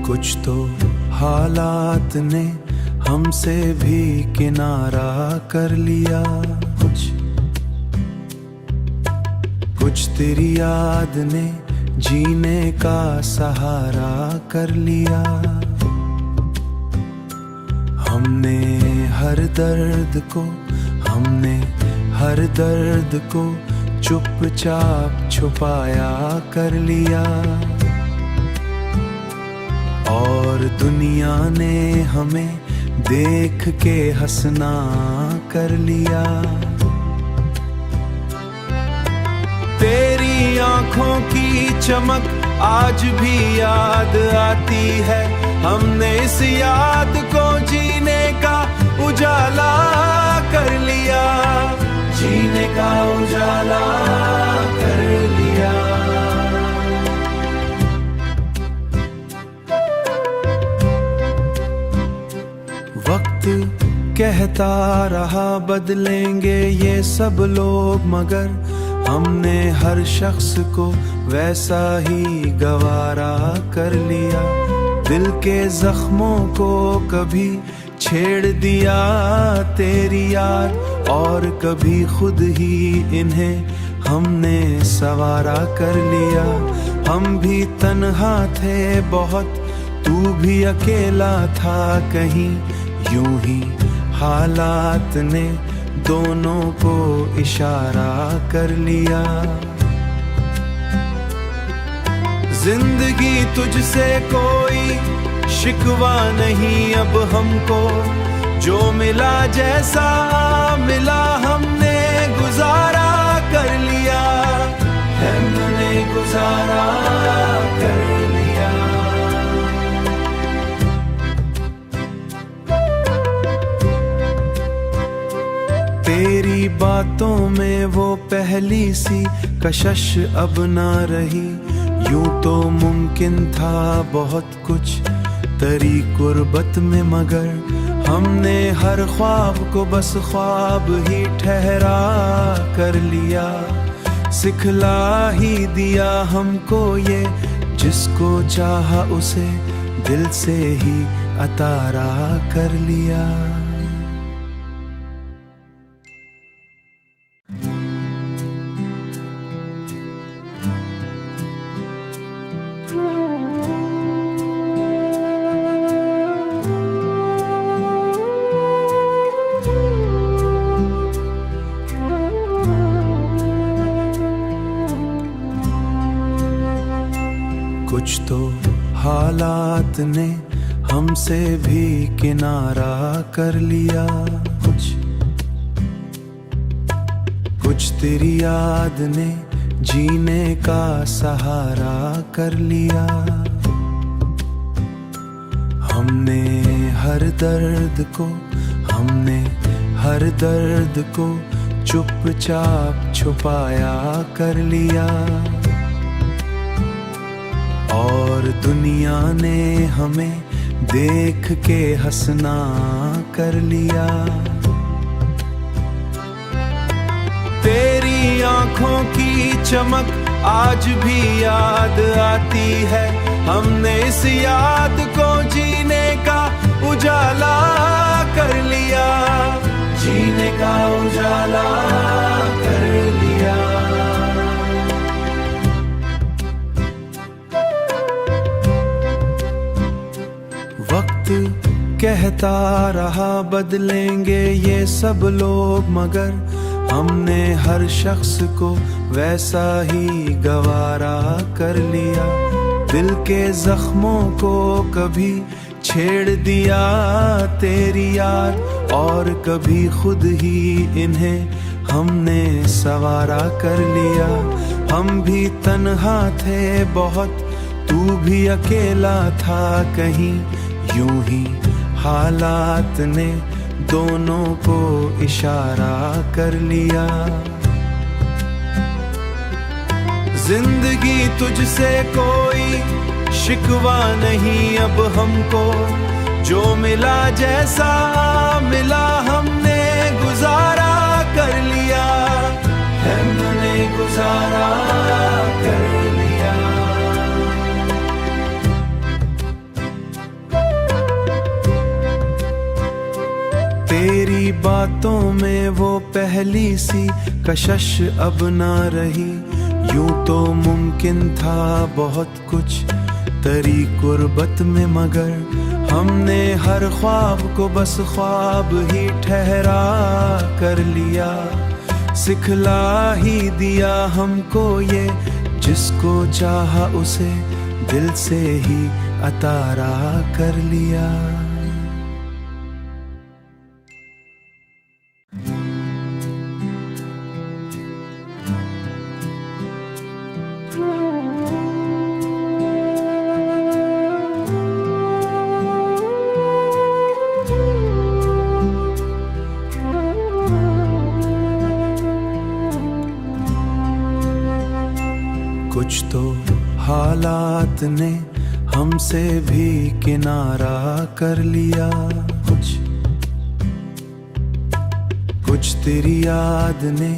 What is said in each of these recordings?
कुछ तो हालात ने हमसे भी किनारा कर लिया। कुछ तेरी याद ने जीने का सहारा कर लिया। हमने हर दर्द को चुपचाप छुपाया कर लिया। और दुनिया ने हमें देख के हंसना कर लिया। तेरी आंखों की चमक आज भी याद आती है। हमने इस याद को जीने का उजाला कर लिया। जीने का उजाला कर लिया। वक्त कहता रहा बदलेंगे ये सब लोग, मगर हमने हर शख्स को वैसा ही गवारा कर लिया। दिल के जख्मों को कभी छेड़ दिया तेरी याद, और कभी खुद ही इन्हें हमने सवारा कर लिया। हम भी तन्हा थे बहुत, तू भी अकेला था कहीं, यूं ही हालात ने दोनों को इशारा कर लिया। जिंदगी तुझसे कोई शिकवा नहीं अब हमको, जो मिला जैसा मिला हमने गुजारा कर लिया। हमने गुजारा कर लिया। तेरी बातों में वो पहली सी कशिश अब ना रही। यूं तो मुमकिन था बहुत कुछ तेरी कुर्बत में, मगर हमने हर ख्वाब को बस ख्वाब ही ठहरा कर लिया। सिखला ही दिया हमको ये, जिसको चाहा उसे दिल से ही अतारा कर लिया। कुछ तो हालात ने हमसे भी किनारा कर लिया। कुछ तेरी याद ने जीने का सहारा कर लिया। हमने हर दर्द को चुपचाप छुपाया कर लिया। और दुनिया ने हमें देख के हंसना कर लिया। तेरी आंखों की चमक आज भी याद आती है। हमने इस याद को जीने का उजाला कर लिया। जीने का उजाला कर लिया। वक्त कहता रहा बदलेंगे ये सब लोग, मगर हमने हर शख्स को वैसा ही गवारा कर लिया। दिल के जख्मों को कभी छेड़ दिया तेरी याद, और कभी खुद ही इन्हें हमने सवारा कर लिया। हम भी तन्हा थे बहुत, तू भी अकेला था कहीं, यूं ही हालात ने दोनों को इशारा कर लिया। जिंदगी तुझसे कोई शिकवा नहीं अब हमको, जो मिला जैसा मिला हमने गुजारा कर लिया। हमने गुजारा कर लिया। तेरी बातों में वो पहली सी कशश अब ना रही। यूं तो मुमकिन था बहुत कुछ तेरी कुर्बत में, मगर हमने हर ख्वाब को बस ख्वाब ही ठहरा कर लिया। सिखला ही दिया हमको ये, जिसको चाहा उसे दिल से ही अतारा कर लिया। कुछ तो हालात ने हमसे भी किनारा कर लिया। कुछ तेरी याद ने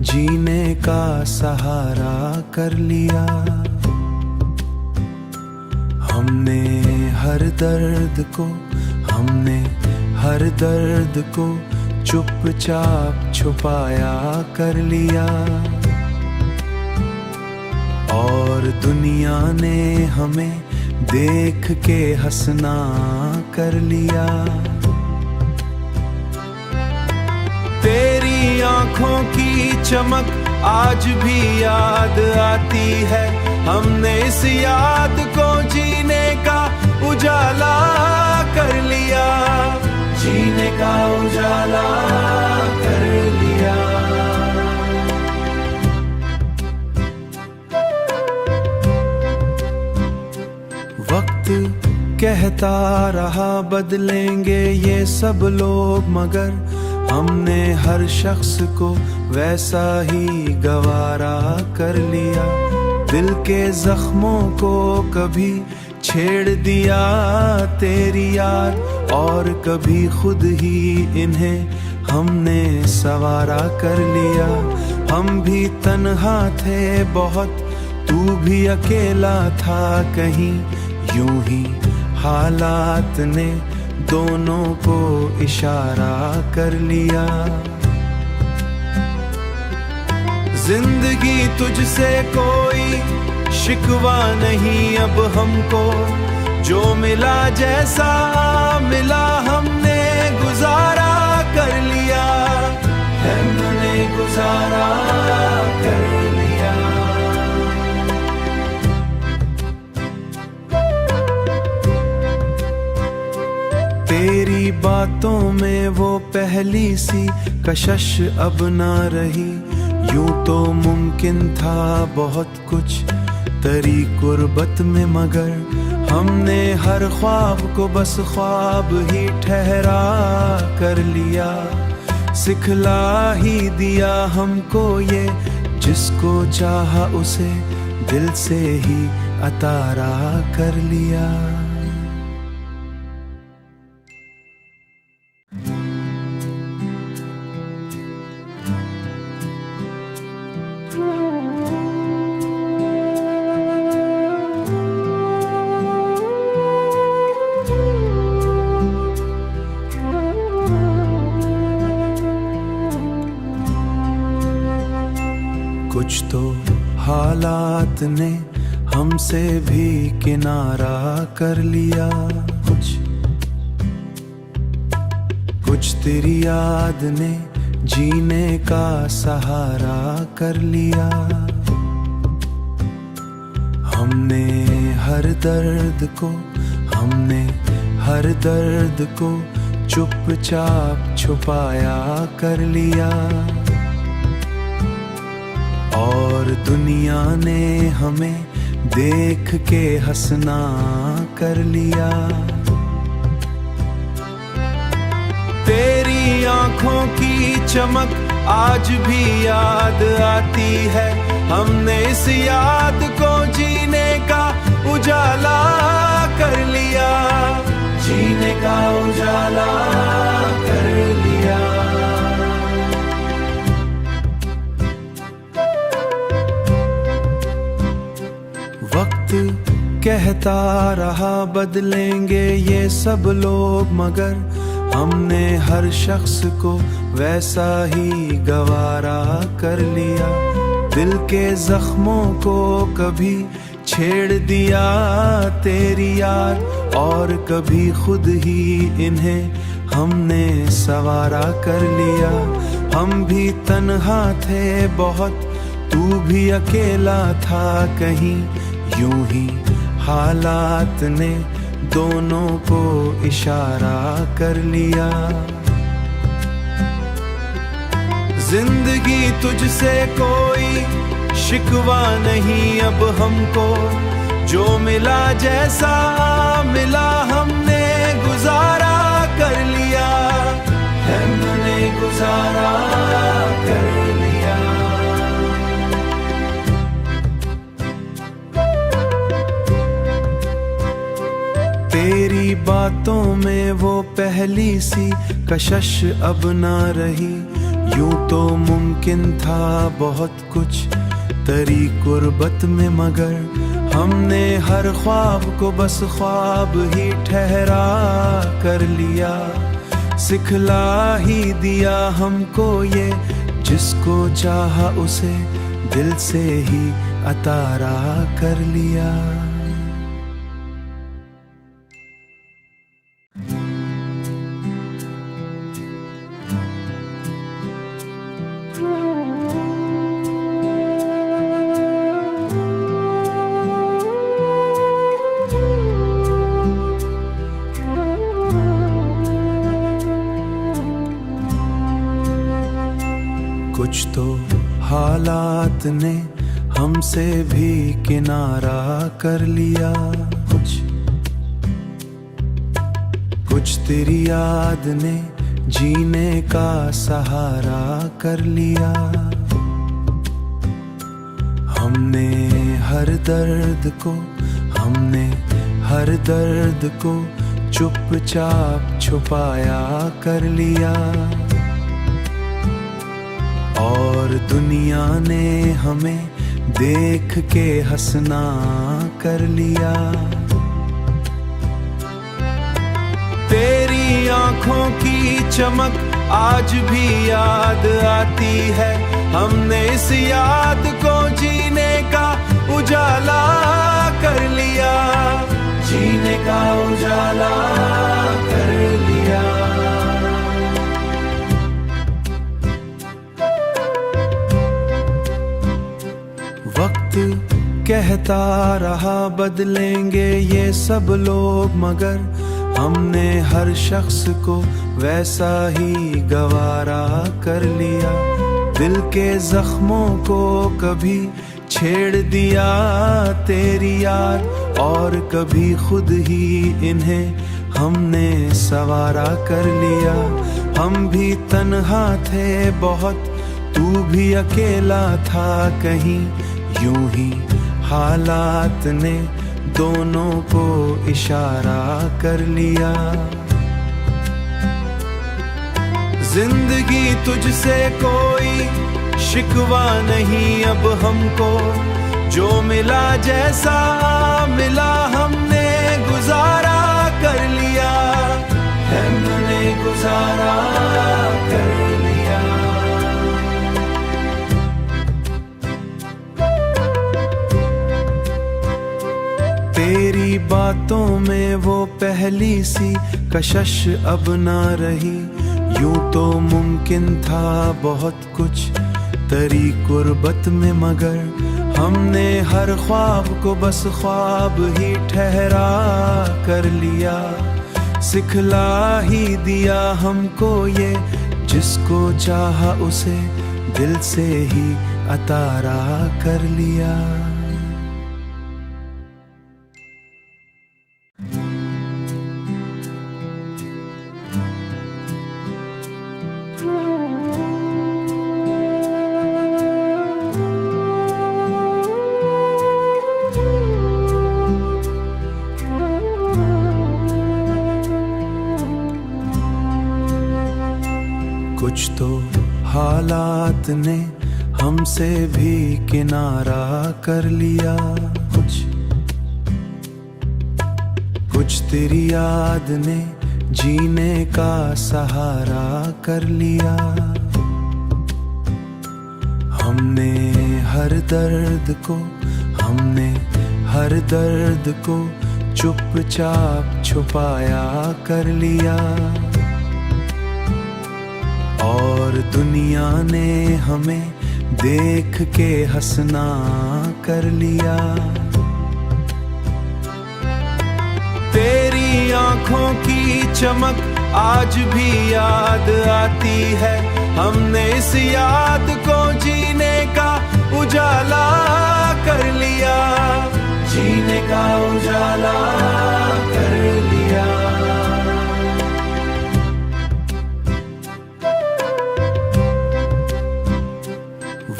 जीने का सहारा कर लिया। हमने हर दर्द को चुपचाप छुपाया कर लिया। और दुनिया ने हमें देख के हंसना कर लिया। तेरी आंखों की चमक आज भी याद आती है। हमने इस याद को जीने का उजाला कर लिया, जीने का उजाला कर लिया। वक्त कहता रहा बदलेंगे ये सब लोग, मगर हमने हर शख्स को वैसा ही गवारा कर लिया। दिल के जख्मों को कभी छेड़ दिया तेरी याद, और कभी खुद ही इन्हें हमने सवारा कर लिया। हम भी तन्हा थे बहुत, तू भी अकेला था कहीं। यूं ही हालात ने दोनों को इशारा कर लिया। जिंदगी तुझसे कोई शिकवा नहीं अब हमको, जो मिला जैसा मिला हमने गुजारा कर लिया। हमने गुजारा कर लिया। तेरी बातों में वो पहली सी कशश अब ना रही। यूं तो मुमकिन था बहुत कुछ तेरी कुर्बत में, मगर हमने हर ख्वाब को बस ख्वाब ही ठहरा कर लिया। सिखला ही दिया हमको ये, जिसको चाहा उसे दिल से ही अतारा कर लिया। कुछ तो हालात ने हमसे भी किनारा कर लिया। कुछ तेरी याद ने जीने का सहारा कर लिया। हमने हर दर्द को चुपचाप छुपाया कर लिया। और दुनिया ने हमें देख के हंसना कर लिया। तेरी आंखों की चमक आज भी याद आती है। हमने इस याद को जीने का उजाला कर लिया, जीने का उजाला कर लिया। वक्त कहता रहा बदलेंगे ये सब लोग, मगर हमने हर शख्स को वैसा ही गवारा कर लिया। दिल के जख्मों को कभी छेड़ दिया तेरी याद, और कभी खुद ही इन्हें हमने सवारा कर लिया। हम भी तन्हा थे बहुत, तू भी अकेला था कहीं, यूं ही हालात ने दोनों को इशारा कर लिया। जिंदगी तुझसे कोई शिकवा नहीं अब हमको, जो मिला जैसा मिला हमने गुजारा कर लिया, हमने गुजारा कर लिया। तेरी बातों में वो पहली सी कशिश अब ना रही, यूं तो मुमकिन था बहुत कुछ तेरी कुर्बत में, मगर हमने हर ख्वाब को बस ख्वाब ही ठहरा कर लिया। सिखला ही दिया हमको ये, जिसको चाहा उसे दिल से ही अतारा कर लिया। कुछ तो हालात ने हमसे भी किनारा कर लिया, कुछ तेरी याद ने जीने का सहारा कर लिया। हमने हर दर्द को चुपचाप छुपाया कर लिया, और दुनिया ने हमें देख के हंसना कर लिया। तेरी आंखों की चमक आज भी याद आती है, हमने इस याद को जीने का उजाला कर लिया, जीने का उजाला कर लिया। वक्त कहता रहा बदलेंगे ये सब लोग, मगर हमने हर शख्स को वैसा ही गवारा कर लिया। दिल के जख्मों को कभी छेड़ दिया तेरी याद, और कभी खुद ही इन्हें हमने सवारा कर लिया। हम भी तन्हा थे बहुत, तू भी अकेला था कहीं, यूं ही हालात ने दोनों को इशारा कर लिया। जिंदगी तुझसे कोई शिकवा नहीं अब हमको, जो मिला जैसा मिला हमने गुजारा कर लिया, हमने गुजारा कर लिया। तेरी बातों में वो पहली सी कशिश अब ना रही, यूं तो मुमकिन था बहुत कुछ तेरी कुर्बत में, मगर हमने हर ख्वाब को बस ख्वाब ही ठहरा कर लिया। सिखला ही दिया हमको ये, जिसको चाहा उसे दिल से ही अतारा कर लिया। कुछ तो हालात ने हमसे भी किनारा कर लिया, कुछ तेरी याद ने जीने का सहारा कर लिया। हमने हर दर्द को चुपचाप छुपाया कर लिया। और दुनिया ने हमें देख के हंसना कर लिया। तेरी आंखों की चमक आज भी याद आती है। हमने इस याद को जीने का उजाला कर लिया, जीने का उजाला कर लिया।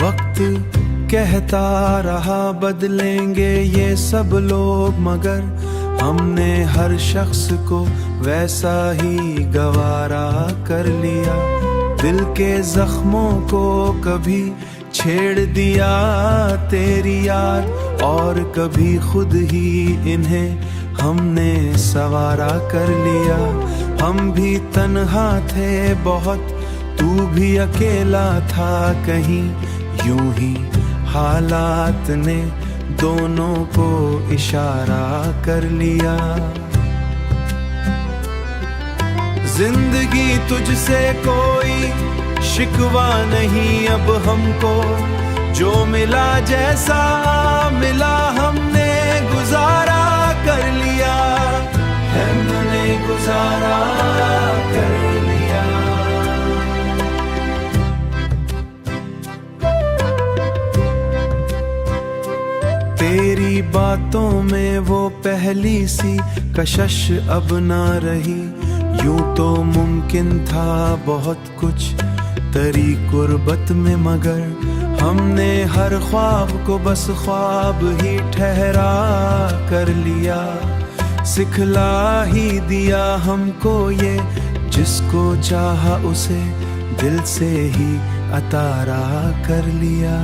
वक्त कहता रहा बदलेंगे ये सब लोग, मगर हमने हर शख्स को वैसा ही गवारा कर लिया। दिल के जख्मों को कभी छेड़ दिया तेरी याद, और कभी खुद ही इन्हें हमने सवारा कर लिया। हम भी तन्हा थे बहुत, तू भी अकेला था कहीं, यूं ही हालात ने दोनों को इशारा कर लिया। जिंदगी तुझसे कोई शिकवा नहीं अब हमको, जो मिला जैसा मिला हमने गुजारा कर लिया, हमने गुजारा कर लिया। तेरी बातों में वो पहली सी कशिश अब ना रही। यूं तो मुमकिन था बहुत कुछ तेरी कुर्बत में, मगर हमने हर ख्वाब को बस ख्वाब ही ठहरा कर लिया। सिखला ही दिया हमको ये, जिसको चाहा उसे दिल से ही अतारा कर लिया।